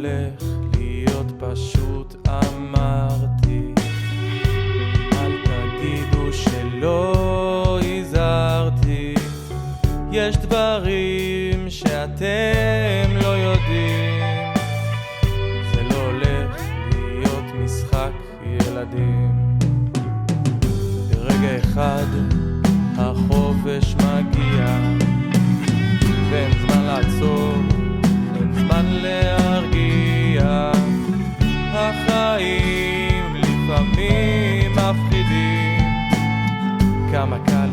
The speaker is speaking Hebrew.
הולך להיות פשוט, אמרתי. אל תגידו שלא הזהרתי, יש דברים שאתם לא יודעים. זה לא הולך להיות משחק ילדים. ברגע אחד החופש מגיע, ואין זמן לעצור, אין זמן להרגיע. החיים לפעמים מפחידים, כמה קל